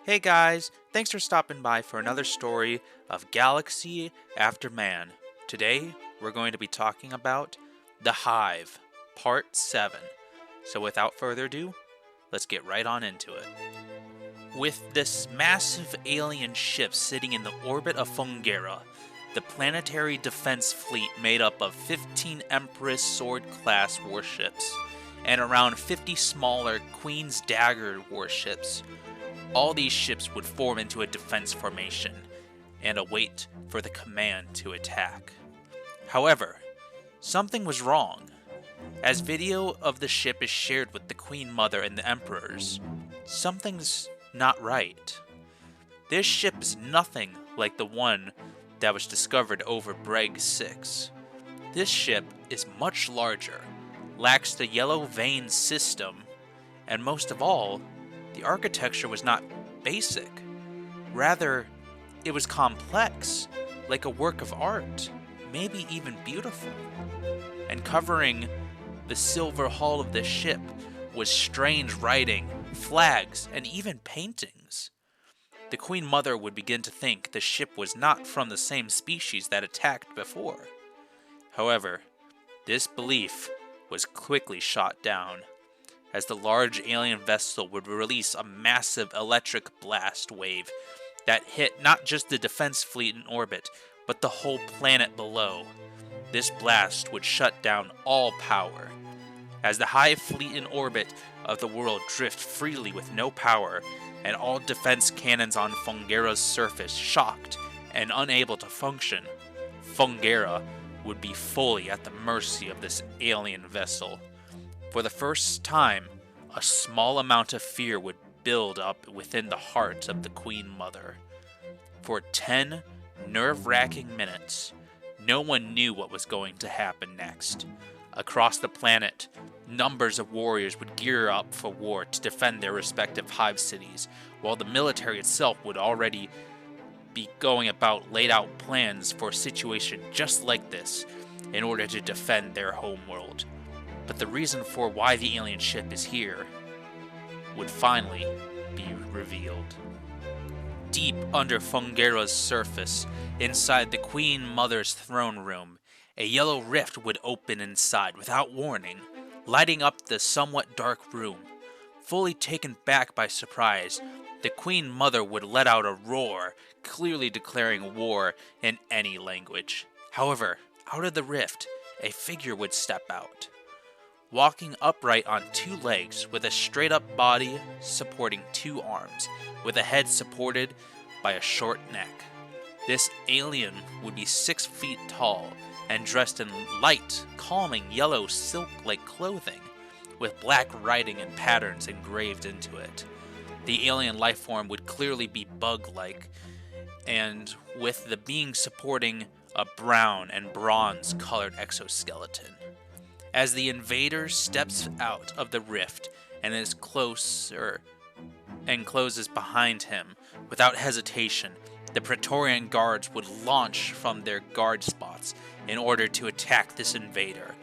Hey guys, thanks for stopping by for another story of Galaxy After Man. Today, we're going to be talking about The Hive, Part 7. So without further ado, let's get right on into it. With this massive alien ship sitting in the orbit of Fungera, the planetary defense fleet made up of 15 Empress Sword-class warships and around 50 smaller Queen's Dagger warships, all these ships would form into a defense formation and await for the command to attack. However, something was wrong. As video of the ship is shared with the Queen Mother and the Emperors, something's not right. This ship is nothing like the one that was discovered over Breg 6. This ship is much larger, lacks the yellow vein system, and most of all, the architecture was not basic. Rather, it was complex, like a work of art, maybe even beautiful. And covering the silver hull of the ship was strange writing, flags, and even paintings. The Queen Mother would begin to think the ship was not from the same species that attacked before. However, this belief was quickly shot down, as the large alien vessel would release a massive electric blast wave that hit not just the defense fleet in orbit, but the whole planet below. This blast would shut down all power. As the Hive fleet in orbit of the world drift freely with no power, and all defense cannons on Fungera's surface shocked and unable to function, Fungera would be fully at the mercy of this alien vessel. For the first time, a small amount of fear would build up within the heart of the Queen Mother. For 10 nerve-wracking minutes, no one knew what was going to happen next. Across the planet, numbers of warriors would gear up for war to defend their respective hive cities, while the military itself would already be going about laid out plans for a situation just like this in order to defend their homeworld. But the reason for why the alien ship is here would finally be revealed. Deep under Fungera's surface, inside the Queen Mother's throne room, a yellow rift would open inside without warning, lighting up the somewhat dark room. Fully taken back by surprise, the Queen Mother would let out a roar, clearly declaring war in any language. However, out of the rift, a figure would step out, walking upright on two legs with a straight-up body supporting two arms, with a head supported by a short neck. This alien would be 6 feet tall and dressed in light, calming yellow silk-like clothing, with black writing and patterns engraved into it. The alien lifeform would clearly be bug-like, and with the being supporting a brown and bronze-colored exoskeleton. As the invader steps out of the rift and is closer and closes behind him, without hesitation, the Praetorian guards would launch from their guard spots in order to attack this invader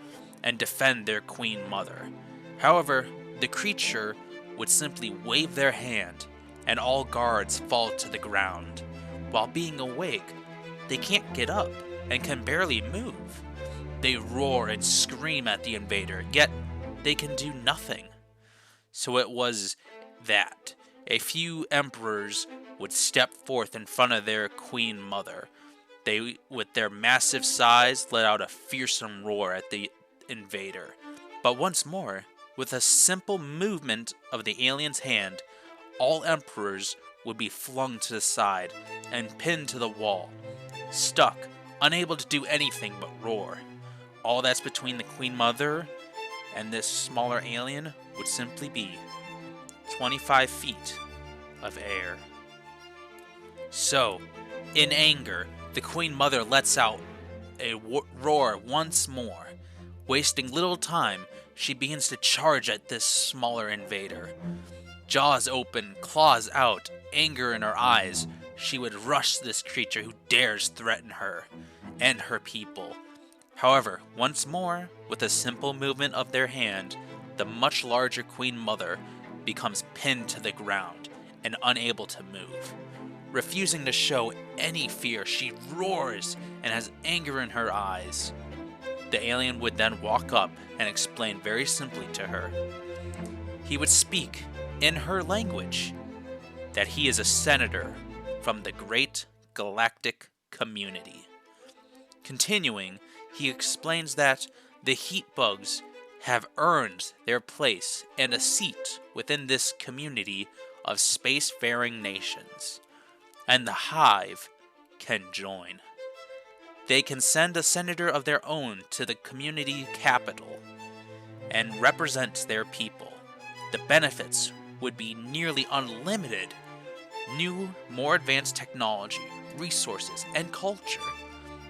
and defend their Queen Mother. However, the creature would simply wave their hand, and all guards fall to the ground. While being awake, they can't get up and can barely move. They roar and scream at the invader, yet they can do nothing. So it was that a few emperors would step forth in front of their Queen Mother. They, with their massive size, let out a fearsome roar at the invader. But once more, with a simple movement of the alien's hand, all emperors would be flung to the side and pinned to the wall, stuck, unable to do anything but roar. All that's between the Queen Mother and this smaller alien would simply be 25 feet of air. So, in anger, the Queen Mother lets out a roar once more. Wasting little time, she begins to charge at this smaller invader. Jaws open, claws out, anger in her eyes, she would rush this creature who dares threaten her and her people. However, once more, with a simple movement of their hand, the much larger Queen Mother becomes pinned to the ground and unable to move. Refusing to show any fear, she roars and has anger in her eyes. The alien would then walk up and explain very simply to her. He would speak in her language that he is a senator from the great galactic community. Continuing, he explains that the heat bugs have earned their place and a seat within this community of spacefaring nations, and the Hive can join. They can send a senator of their own to the community capital and represent their people. The benefits would be nearly unlimited: new, more advanced technology, resources, and culture.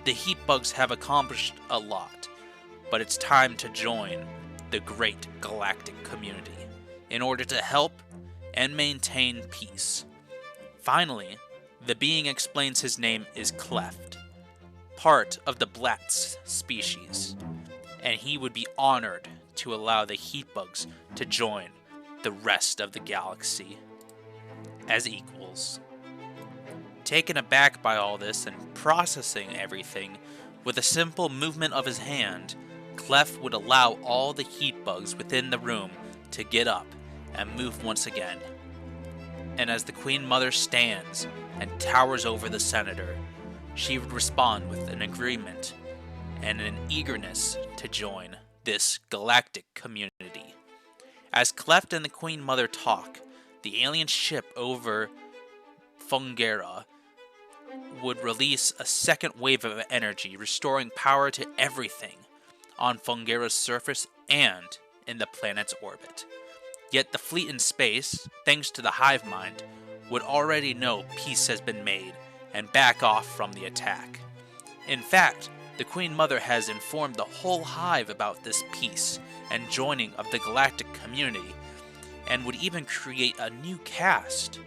The heat bugs have accomplished a lot, but it's time to join the great galactic community in order to help and maintain peace. Finally, the being explains his name is Cleft, part of the Blatz species, and he would be honored to allow the heat bugs to join the rest of the galaxy as equals. Taken aback by all this and processing everything, with a simple movement of his hand, Clef would allow all the heat bugs within the room to get up and move once again. And as the Queen Mother stands and towers over the senator, she would respond with an agreement and an eagerness to join this galactic community. As Cleft and the Queen Mother talk, the alien ship over Fungera would release a second wave of energy, restoring power to everything on Fungera's surface and in the planet's orbit. Yet the fleet in space, thanks to the hive mind, would already know peace has been made and back off from the attack. In fact, the Queen Mother has informed the whole hive about this peace and joining of the galactic community, and would even create a new caste,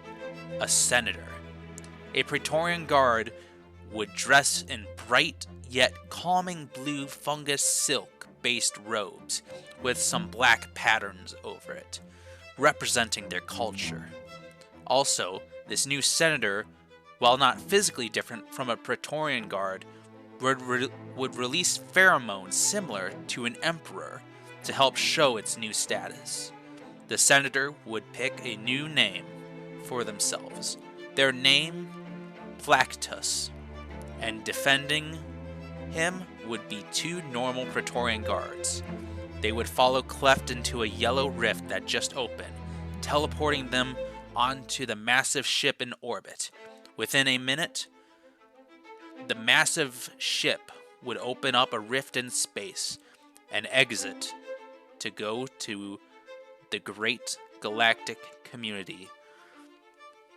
a senator. A Praetorian Guard would dress in bright yet calming blue fungus silk-based robes with some black patterns over it, representing their culture. Also, this new senator, while not physically different from a Praetorian Guard, would release pheromones similar to an emperor to help show its new status. The senator would pick a new name for themselves. Their name, Plactus, and defending him would be two normal Praetorian Guards. They would follow Cleft into a yellow rift that just opened, teleporting them onto the massive ship in orbit. Within a minute, the massive ship would open up a rift in space and exit to go to the great galactic community.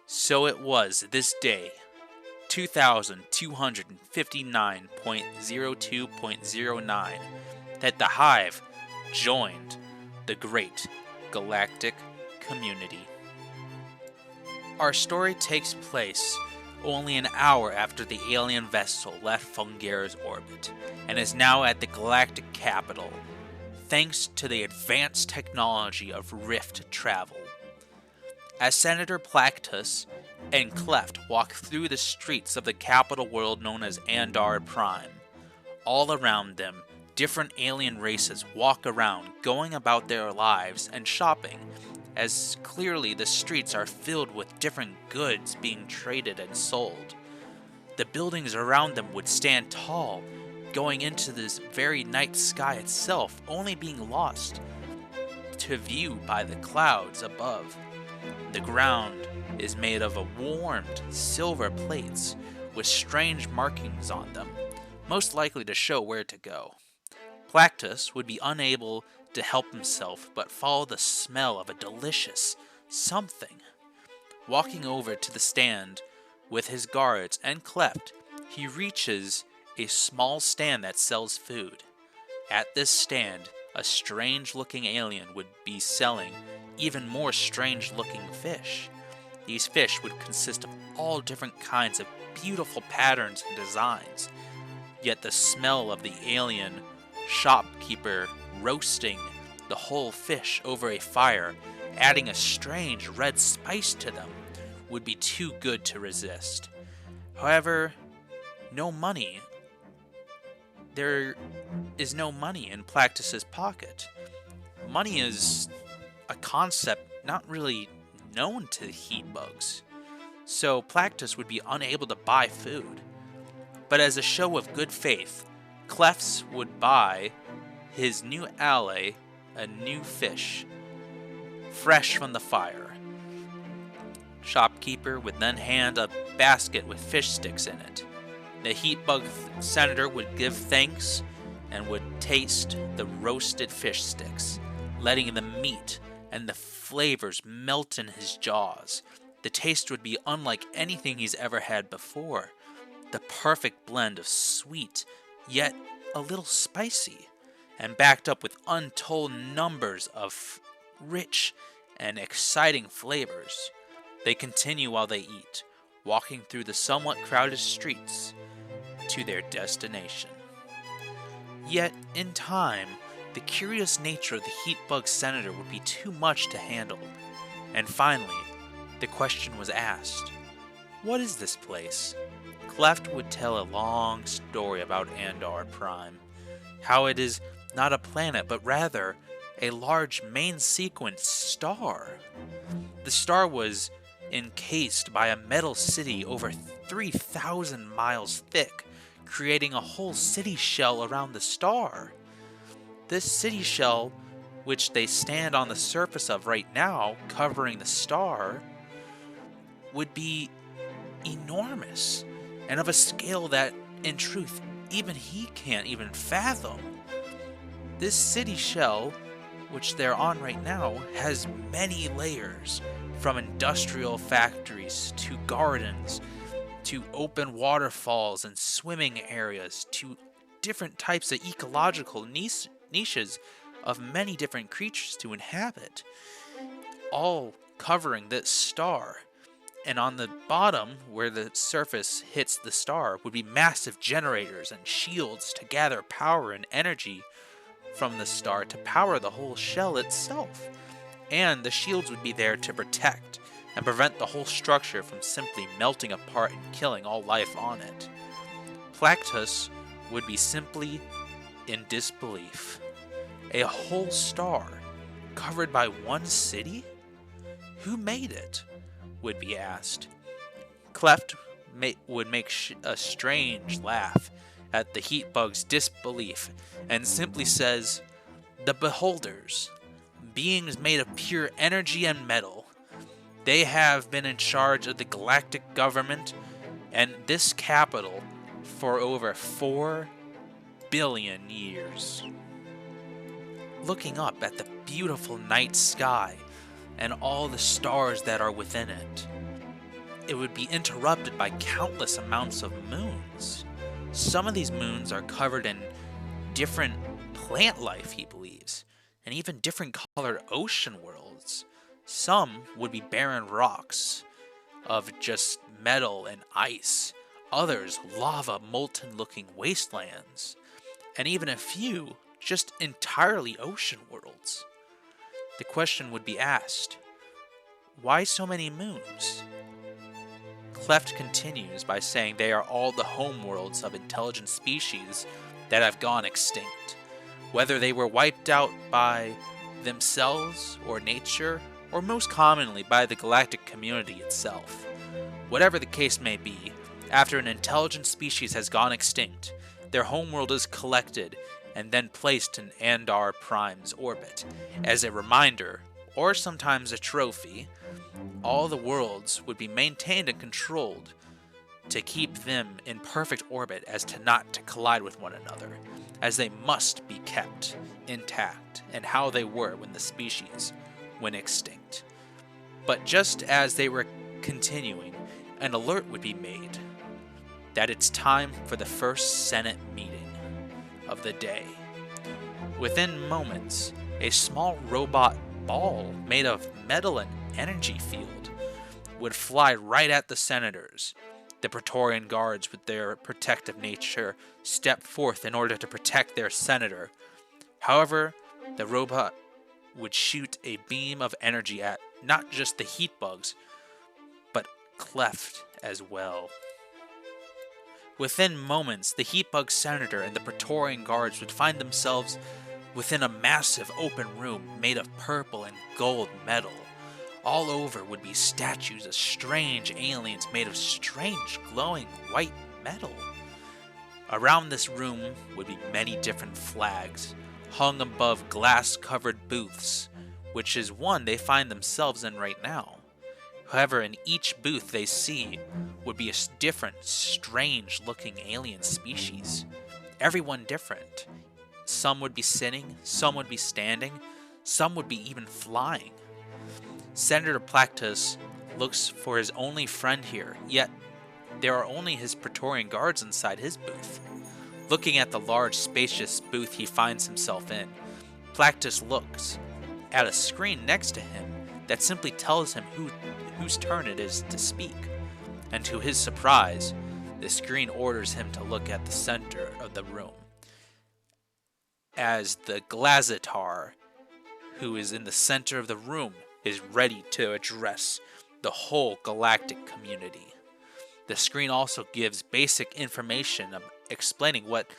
So it was this day, 2259.02.09, that the Hive joined the great galactic community. Our story takes place only an hour after the alien vessel left Fungera's orbit, and is now at the galactic capital, thanks to the advanced technology of rift travel. As Senator Plactus and Cleft walk through the streets of the capital world known as Andar Prime, all around them, different alien races walk around, going about their lives and shopping, as clearly the streets are filled with different goods being traded and sold. The buildings around them would stand tall, going into this very night sky itself, only being lost to view by the clouds above. The ground is made of warmed silver plates with strange markings on them, most likely to show where to go. Plactus would be unable to help himself but follow the smell of a delicious something. Walking over to the stand with his guards and Cleft, he reaches a small stand that sells food. At this stand, a strange-looking alien would be selling even more strange-looking fish. These fish would consist of all different kinds of beautiful patterns and designs, yet the smell of the alien shopkeeper roasting the whole fish over a fire, adding a strange red spice to them, would be too good to resist. However, no money. There is no money in Plactus's pocket. Money is a concept not really known to heat bugs, so Plactus would be unable to buy food. But as a show of good faith, Clefs would buy his new ally a new fish, fresh from the fire. Shopkeeper would then hand a basket with fish sticks in it. The heat bug senator would give thanks and would taste the roasted fish sticks, letting the meat and the flavors melt in his jaws. The taste would be unlike anything he's ever had before. The perfect blend of sweet, yet a little spicy, and backed up with untold numbers of rich and exciting flavors. They continue while they eat, walking through the somewhat crowded streets to their destination. Yet, in time, the curious nature of the heat bug senator would be too much to handle, and finally, the question was asked, "What is this place?" Cleft would tell a long story about Andar Prime, how it is not a planet, but rather a large main sequence star. The star was encased by a metal city over 3,000 miles thick, creating a whole city shell around the star. This city shell, which they stand on the surface of right now, covering the star, would be enormous, and of a scale that, in truth, even he can't even fathom. This city shell, which they're on right now, has many layers, from industrial factories to gardens, to open waterfalls and swimming areas, to different types of ecological niches of many different creatures to inhabit, all covering this star. And on the bottom, where the surface hits the star, would be massive generators and shields to gather power and energy from the star to power the whole shell itself. And the shields would be there to protect and prevent the whole structure from simply melting apart and killing all life on it. Plactus would be simply in disbelief. A whole star covered by one city? Who made it? Would be asked. Cleft would make a strange laugh at the heat bug's disbelief and simply says, "The beholders, beings made of pure energy and metal. They have been in charge of the galactic government and this capital for over 4 billion years." Looking up at the beautiful night sky and all the stars that are within it, it would be interrupted by countless amounts of moons. Some of these moons are covered in different plant life, he believes, and even different colored ocean worlds. Some would be barren rocks of just metal and ice, others lava molten looking wastelands, and even a few just entirely ocean worlds. The question would be asked, why so many moons? Cleft continues by saying they are all the homeworlds of intelligent species that have gone extinct, whether they were wiped out by themselves or nature, or most commonly by the galactic community itself. Whatever the case may be, after an intelligent species has gone extinct, their homeworld is collected and then placed in Andar Prime's orbit, as a reminder, or sometimes a trophy. All the worlds would be maintained and controlled to keep them in perfect orbit as to not to collide with one another, as they must be kept intact and how they were when the species went extinct. But just as they were continuing, an alert would be made that it's time for the first Senate meeting of the day. Within moments, a small robot ball made of metal and energy field would fly right at the senators. The Praetorian guards, with their protective nature, stepped forth in order to protect their senator. However, the robot would shoot a beam of energy at not just the heat bugs, but cleft as well. Within moments, the Heatbug Senator and the Praetorian Guards would find themselves within a massive open room made of purple and gold metal. All over would be statues of strange aliens made of strange glowing white metal. Around this room would be many different flags, hung above glass-covered booths, which is one they find themselves in right now. However, in each booth they see would be a different, strange-looking alien species. Everyone different. Some would be sitting, some would be standing, some would be even flying. Senator Plactus looks for his only friend here, yet there are only his Praetorian Guards inside his booth. Looking at the large, spacious booth he finds himself in, Plactus looks at a screen next to him that simply tells him whose turn it is to speak. And to his surprise, the screen orders him to look at the center of the room, as the Glazitar, who is in the center of the room, is ready to address the whole galactic community. The screen also gives basic information explaining what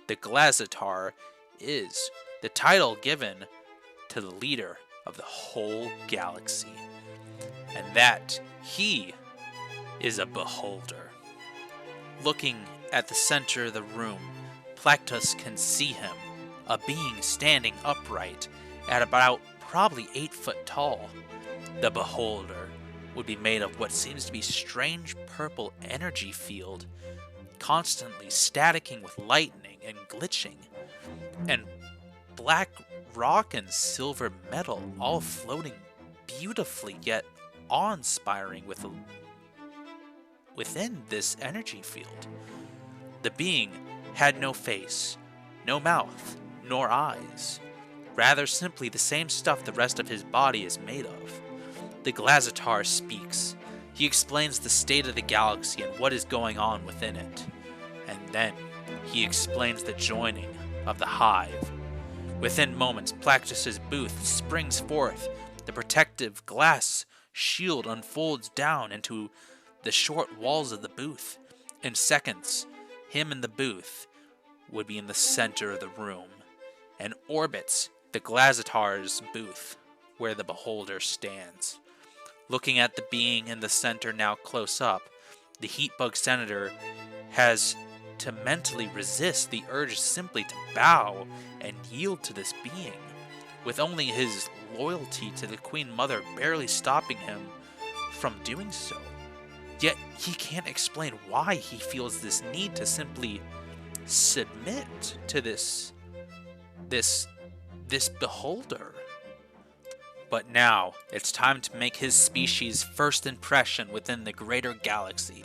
the Glazitar is, the title given to the leader of the whole galaxy, and that he is a beholder. Looking at the center of the room, Plactus can see him, a being standing upright at about probably 8 foot tall. The beholder would be made of what seems to be strange purple energy field, constantly staticking with lightning and glitching, and black rock and silver metal all floating beautifully yet awe-inspiring within this energy field. The being had no face, no mouth, nor eyes, rather simply the same stuff the rest of his body is made of. The Glazitar speaks. He explains the state of the galaxy and what is going on within it. And then he explains the joining of the Hive. Within moments, Plactus's booth springs forth. The protective glass shield unfolds down into the short walls of the booth. In seconds, him in the booth would be in the center of the room and orbits the Glazitar's booth where the beholder stands. Looking at the being in the center now close up, the Heatbug Senator has to mentally resist the urge simply to bow and yield to this being, with only his loyalty to the Queen Mother barely stopping him from doing so. Yet he can't explain why he feels this need to simply submit to this beholder. But now, it's time to make his species' first impression within the greater galaxy.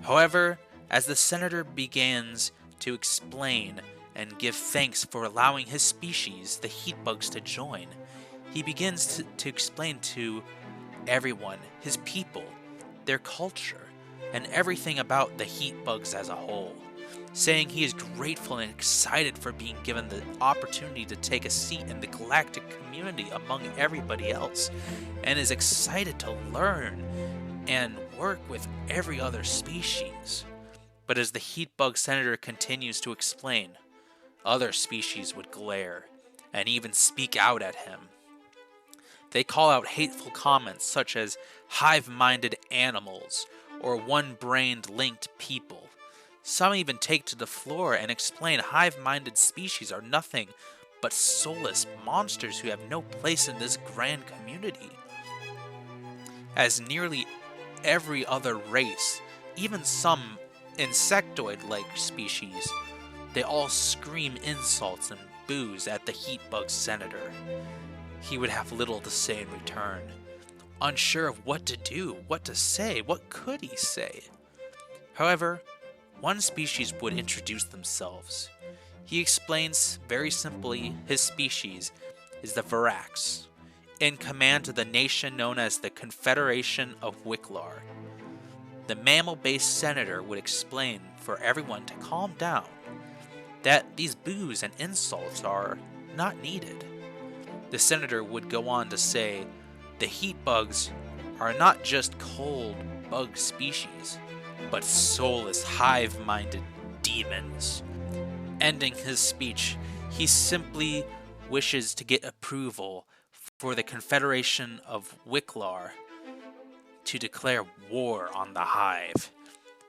However, as the Senator begins to explain and give thanks for allowing his species, the Heatbugs, to join, he begins to explain to everyone, his people, their culture, and everything about the Heatbugs as a whole, saying he is grateful and excited for being given the opportunity to take a seat in the galactic community among everybody else, and is excited to learn and work with every other species. But as the Heatbug Senator continues to explain, other species would glare and even speak out at him. They call out hateful comments such as hive-minded animals or one-brained linked people. Some even take to the floor and explain hive-minded species are nothing but soulless monsters who have no place in this grand community. As nearly every other race, even some insectoid-like species, they all scream insults and boos at the Heatbug Senator. He would have little to say in return, unsure of what to do, what to say, what could he say? However, one species would introduce themselves. He explains very simply his species is the Varax, in command of the nation known as the Confederation of Wicklar. The mammal-based senator would explain for everyone to calm down, that these boos and insults are not needed. The senator would go on to say the Heatbugs are not just cold, bug species, but soulless hive-minded demons. Ending his speech, he simply wishes to get approval for the Confederation of Wicklar to declare war on the Hive,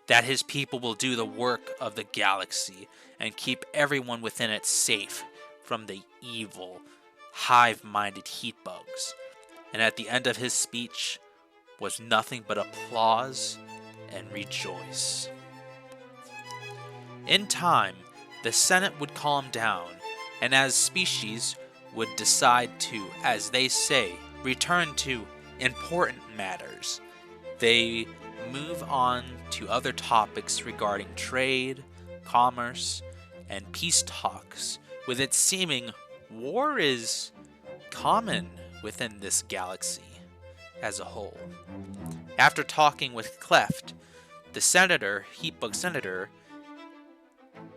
that his people will do the work of the galaxy and keep everyone within it safe from the evil, hive-minded heat bugs. And at the end of his speech was nothing but applause and rejoice. In time, the Senate would calm down, and as species would decide to, as they say, return to important matters, they move on to other topics regarding trade, commerce, and peace talks, with it seeming war is common within this galaxy as a whole. After talking with Cleft, the senator, Heatbug Senator,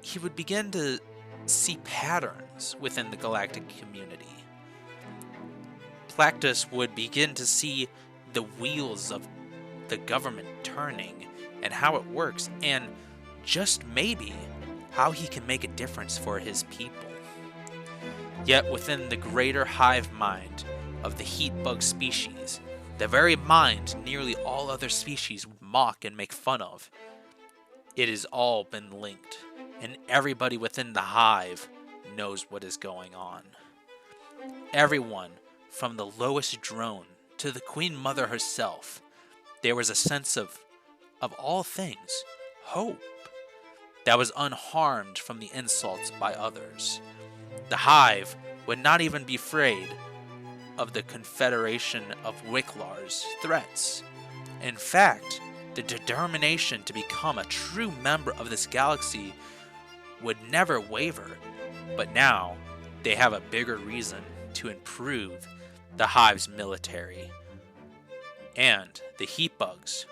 he would begin to see patterns within the galactic community. Plactus would begin to see the wheels of the government turning and how it works, and just maybe how he can make a difference for his people. Yet within the greater hive mind of the heat bug species, the very mind nearly all other species would mock and make fun of, it has all been linked, and everybody within the hive knows what is going on. Everyone, from the lowest drone to the Queen Mother herself, there was a sense of all things, hope, that was unharmed from the insults by others. The Hive would not even be afraid of the Confederation of Wicklar's threats. In fact, the determination to become a true member of this galaxy would never waver, but now they have a bigger reason to improve the Hive's military. And the heat bugs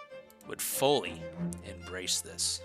would fully embrace this.